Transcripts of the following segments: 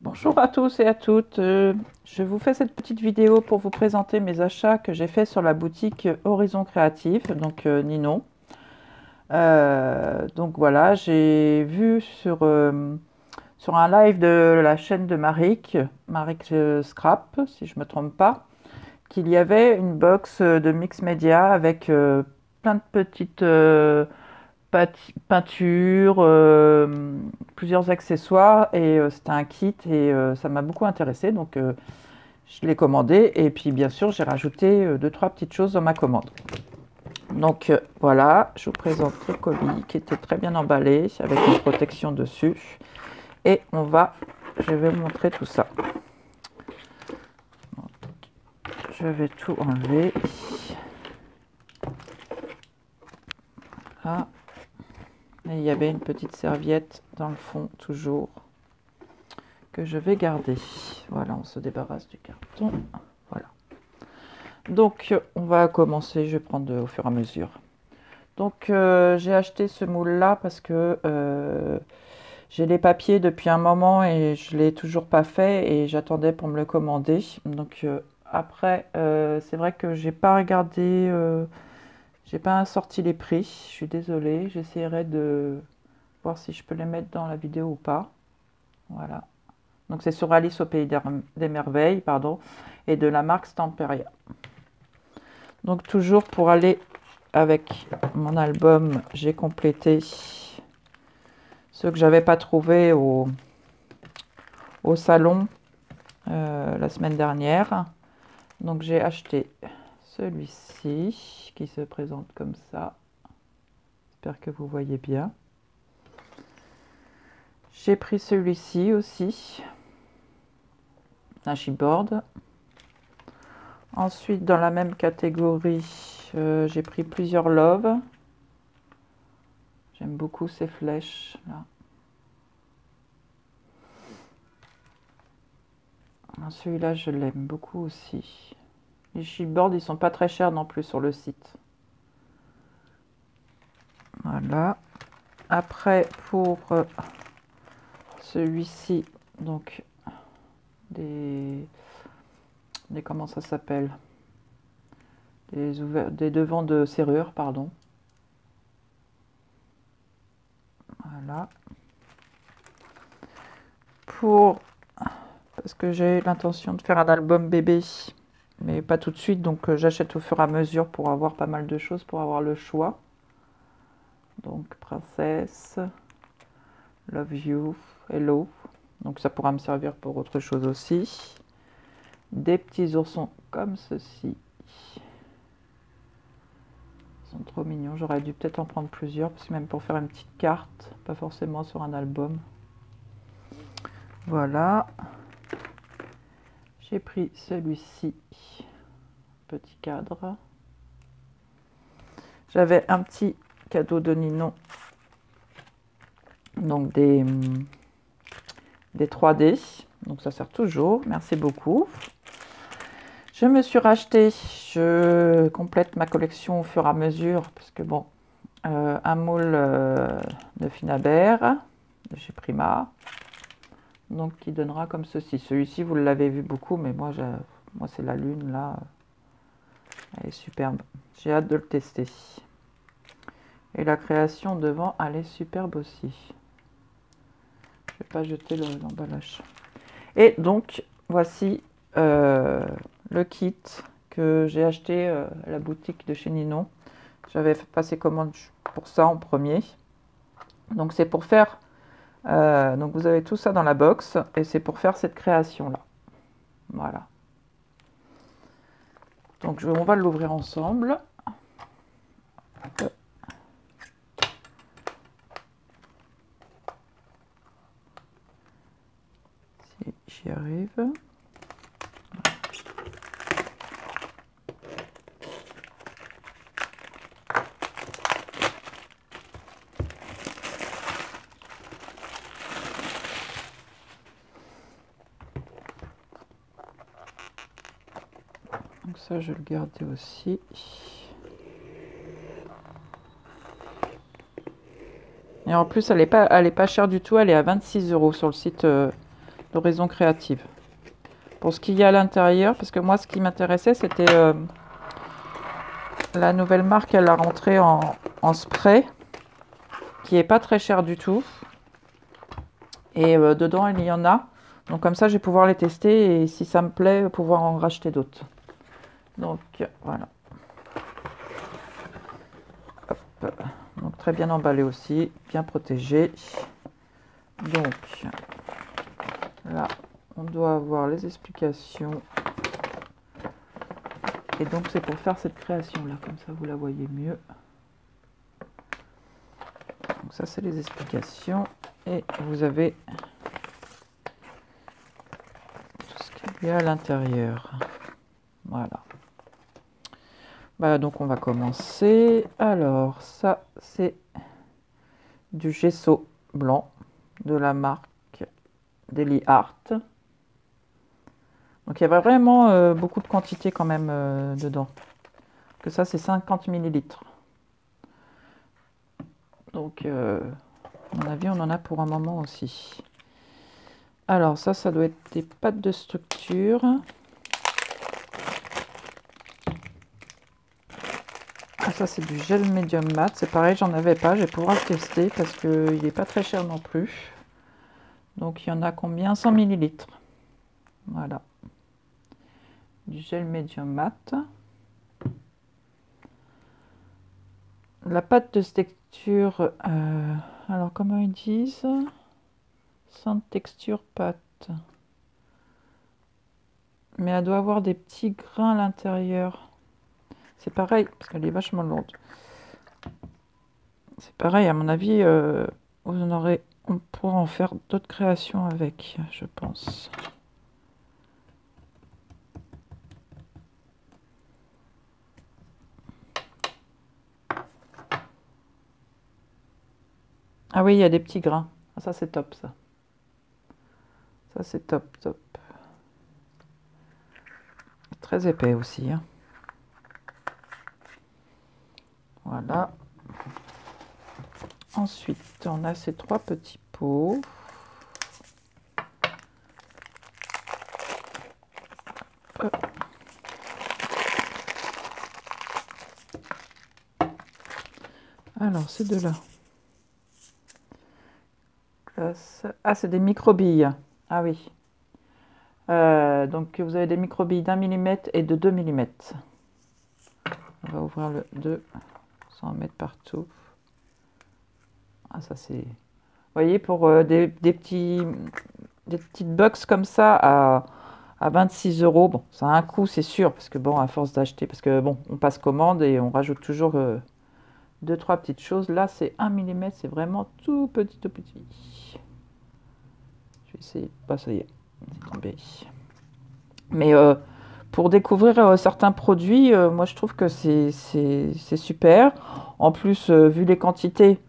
Bonjour à tous et à toutes. Je vous fais cette petite vidéo pour vous présenter mes achats que j'ai fait sur la boutique Horizon Créatif, donc Ninon. Donc voilà, j'ai vu sur un live de la chaîne de Marik Scrap, si je ne me trompe pas, qu'il y avait une box de mix média avec plein de petites peintures, plusieurs accessoires et c'était un kit et ça m'a beaucoup intéressé donc je l'ai commandé et puis bien sûr j'ai rajouté deux trois petites choses dans ma commande. Donc voilà, je vous présente le colis qui était très bien emballé avec une protection dessus et je vais vous montrer tout ça. Donc, je vais tout enlever. Voilà. Et il y avait une petite serviette dans le fond toujours que je vais garder. Voilà, on se débarrasse du carton. Voilà. Donc on va commencer, je vais prendre au fur et à mesure. Donc j'ai acheté ce moule là parce que j'ai les papiers depuis un moment et je l'ai toujours pas fait et j'attendais pour me le commander. Donc après c'est vrai que j'ai pas regardé, j'ai pas sorti les prix, je suis désolée, j'essaierai de voir si je peux les mettre dans la vidéo ou pas. Voilà. Donc c'est sur Alice au pays des merveilles, pardon, et de la marque Stamperia. Donc toujours pour aller avec mon album, j'ai complété ceux que j'avais pas trouvé au salon la semaine dernière. Donc j'ai acheté celui-ci qui se présente comme ça. J'espère que vous voyez bien. J'ai pris celui-ci aussi, un chipboard. Ensuite, dans la même catégorie, j'ai pris plusieurs Love. J'aime beaucoup ces flèches là. Celui-là, je l'aime beaucoup aussi. Les chipboards, ils sont pas très chers non plus sur le site. Voilà. Après, pour celui-ci, donc comment ça s'appelle, des devants de serrure, pardon. Voilà. Parce que j'ai l'intention de faire un album bébé, mais pas tout de suite, donc j'achète au fur et à mesure pour avoir pas mal de choses, pour avoir le choix. Donc princesse, love you, hello. Donc ça pourra me servir pour autre chose aussi. Des petits oursons comme ceci. Ils sont trop mignons. J'aurais dû peut-être en prendre plusieurs, parce que même pour faire une petite carte, pas forcément sur un album. Voilà. J'ai pris celui-ci. Petit cadre. J'avais un petit cadeau de Ninon. Donc des 3D. Donc ça sert toujours. Merci beaucoup. Je me suis racheté, je complète ma collection au fur et à mesure, parce que bon, un moule de Finabert, de chez Prima, donc qui donnera comme ceci. Celui-ci, vous l'avez vu beaucoup, mais moi c'est la lune, là, elle est superbe. J'ai hâte de le tester. Et la création devant, elle est superbe aussi. Je ne vais pas jeter l'emballage. Et donc, voici le kit que j'ai acheté à la boutique de chez Ninon. J'avais passé commande pour ça en premier. Donc c'est pour faire, donc vous avez tout ça dans la box et c'est pour faire cette création là. Voilà. Donc on va l'ouvrir ensemble. Si j'y arrive. Donc ça, je vais le garder aussi. Et en plus, elle est pas chère du tout. Elle est à 26 € sur le site d'Horizon Créative. Pour ce qu'il y a à l'intérieur, parce que moi, ce qui m'intéressait, c'était la nouvelle marque, elle a rentré en spray, qui est pas très cher du tout. Et dedans, il y en a. Donc comme ça, je vais pouvoir les tester et si ça me plaît, pouvoir en racheter d'autres. Donc voilà. Hop. Donc très bien emballé aussi, bien protégé. Donc là, on doit avoir les explications. Et donc c'est pour faire cette création là, comme ça vous la voyez mieux. Donc ça c'est les explications. Et vous avez tout ce qu'il y a à l'intérieur. Voilà. Bah, donc on va commencer. Alors ça c'est du gesso blanc de la marque Deli Art. Donc il y avait vraiment beaucoup de quantité quand même dedans. Que ça c'est 50 millilitres. Donc à mon avis on en a pour un moment aussi. Alors ça doit être des pâtes de structure. Ah, ça c'est du gel médium mat. C'est pareil, j'en avais pas. Je vais pouvoir le tester parce qu'il n'est pas très cher non plus. Donc il y en a combien? 100 millilitres. Voilà. Du gel médium mat. La pâte de texture, alors comment ils disent? Sans texture pâte. Mais elle doit avoir des petits grains à l'intérieur. C'est pareil, parce qu'elle est vachement lourde. C'est pareil, à mon avis, on pourra en faire d'autres créations avec, je pense. Ah oui, il y a des petits grains. Ah, ça c'est top, ça. Ça c'est top, top. Très épais aussi, hein. Voilà. Ensuite, on a ces 3 petits pots. Alors, ces deux-là. Ah, c'est des micro-billes. Ah oui. Donc, vous avez des micro-billes d'1 mm et de 2 mm. On va ouvrir le 2 sans en mettre partout. Ah, ça c'est... Vous voyez, pour des petites box comme ça à 26 €, bon, ça a un coût, c'est sûr, parce que bon, à force d'acheter, parce que bon, on passe commande et on rajoute toujours 2-3 petites choses. Là, c'est 1 mm, c'est vraiment tout petit, tout petit. Je vais essayer. Bah, ça y est, c'est tombé. Mais pour découvrir certains produits, moi je trouve que c'est super. En plus, vu les quantités,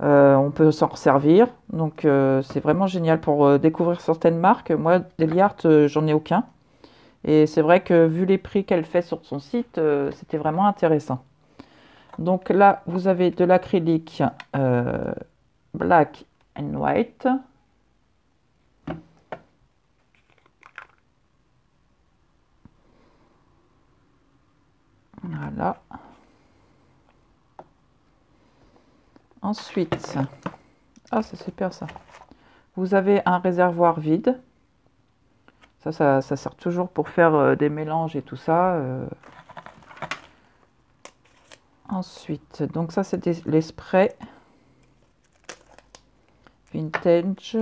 on peut s'en resservir. Donc c'est vraiment génial pour découvrir certaines marques. Moi, Deli Art, j'en ai aucun. Et c'est vrai que vu les prix qu'elle fait sur son site, c'était vraiment intéressant. Donc là, vous avez de l'acrylique black and white. Voilà. Ensuite, ah c'est super ça. Vous avez un réservoir vide. Ça sert toujours pour faire des mélanges et tout ça. Ensuite, donc ça c'est les sprays vintage.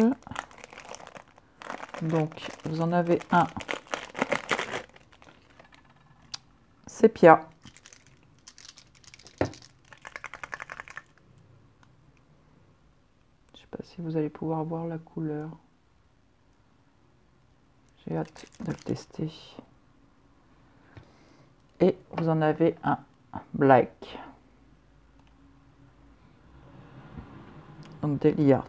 Donc vous en avez un sépia. Je sais pas si vous allez pouvoir voir la couleur. J'ai hâte de le tester. Et vous en avez un black. Donc Deli Art.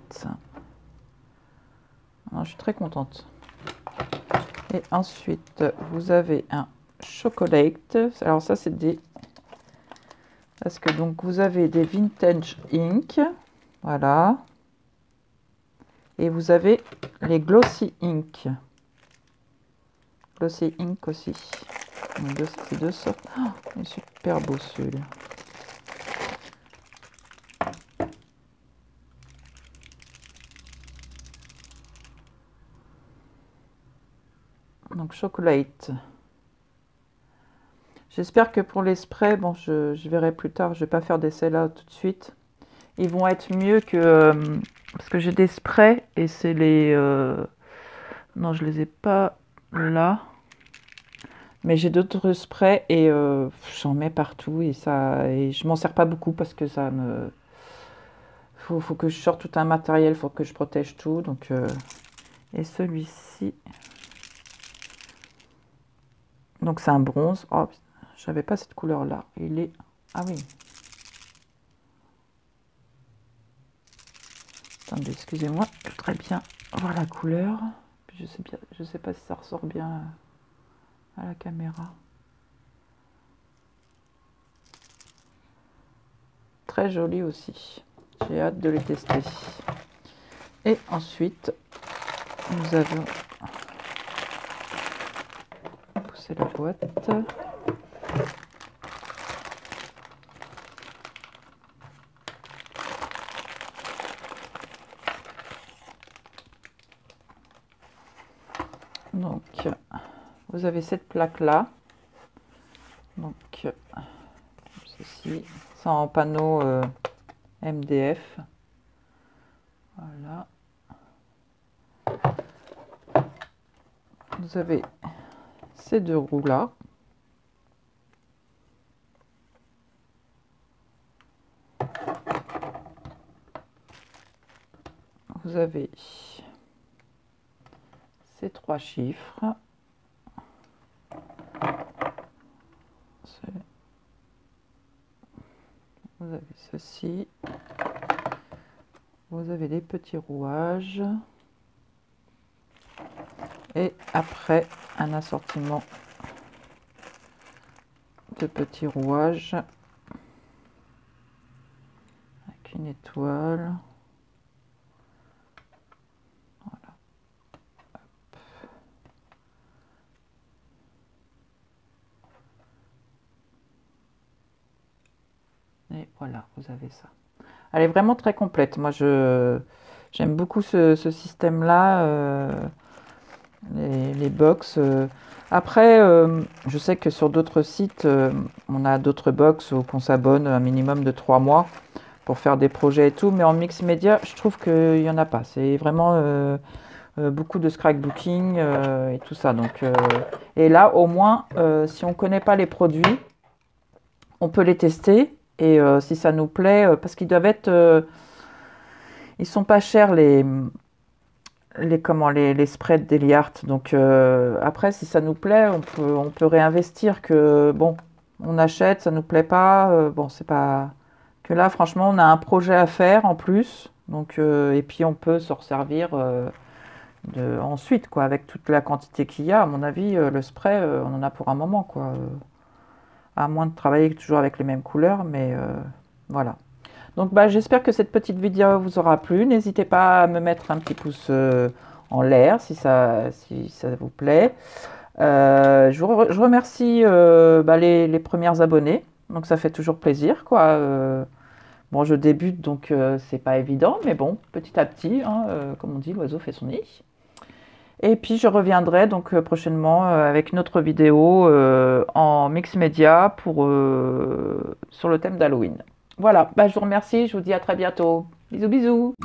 Alors, je suis très contente. Et ensuite, vous avez un chocolate. Alors ça, c'est des... Parce que donc, vous avez des vintage ink. Voilà. Et vous avez les Glossy Ink. Glossy Ink aussi. C'est deux sortes. Oh, il est super beau celui-là. Donc chocolate. J'espère que pour les sprays, bon, je verrai plus tard, je vais pas faire d'essai là tout de suite. Ils vont être mieux que... parce que j'ai des sprays et c'est les... non, je les ai pas là. Mais j'ai d'autres sprays et j'en mets partout et je m'en sers pas beaucoup parce que ça me... Faut que je sorte tout un matériel, faut que je protège tout. Donc, et celui-ci... Donc c'est un bronze. Oh, j'avais pas cette couleur là. Il est... Ah oui. Attendez, excusez-moi. Je voudrais bien voir la couleur. Je sais pas si ça ressort bien à la caméra. Très joli aussi. J'ai hâte de les tester. Et ensuite, nous avons poussé la boîte. Donc, vous avez cette plaque-là. Donc, ceci, c'est en panneau MDF. Voilà. Vous avez ces deux roues-là. Vous avez ces trois chiffres. Vous avez ceci. Vous avez les petits rouages. Et après, un assortiment de petits rouages. Avec une étoile. Voilà. Hop. Et voilà, vous avez ça. Elle est vraiment très complète. Moi, j'aime beaucoup ce système-là. Les box. Après, je sais que sur d'autres sites, on a d'autres box où on s'abonne un minimum de 3 mois pour faire des projets et tout. Mais en mix média, je trouve qu'il n'y en a pas. C'est vraiment beaucoup de scrapbooking et tout ça. Donc, et là, au moins, si on ne connaît pas les produits, on peut les tester. Et si ça nous plaît, parce qu'ils doivent être... ils sont pas chers les sprays de Deli Art. Donc après, si ça nous plaît, on peut réinvestir. Que bon, on achète, ça nous plaît pas. Bon, c'est pas que là, franchement, on a un projet à faire en plus. Donc et puis on peut se resservir ensuite, quoi, avec toute la quantité qu'il y a. À mon avis, le spray, on en a pour un moment, quoi. À moins de travailler toujours avec les mêmes couleurs, mais voilà. Donc bah, j'espère que cette petite vidéo vous aura plu. N'hésitez pas à me mettre un petit pouce en l'air si ça vous plaît. Je remercie les premières abonnées. Donc ça fait toujours plaisir, quoi. Bon, je débute, donc c'est pas évident, mais bon, petit à petit, hein, comme on dit, l'oiseau fait son nid. Et puis je reviendrai donc prochainement avec une autre vidéo en mix média sur le thème d'Halloween. Voilà, bah, je vous remercie, je vous dis à très bientôt. Bisous bisous.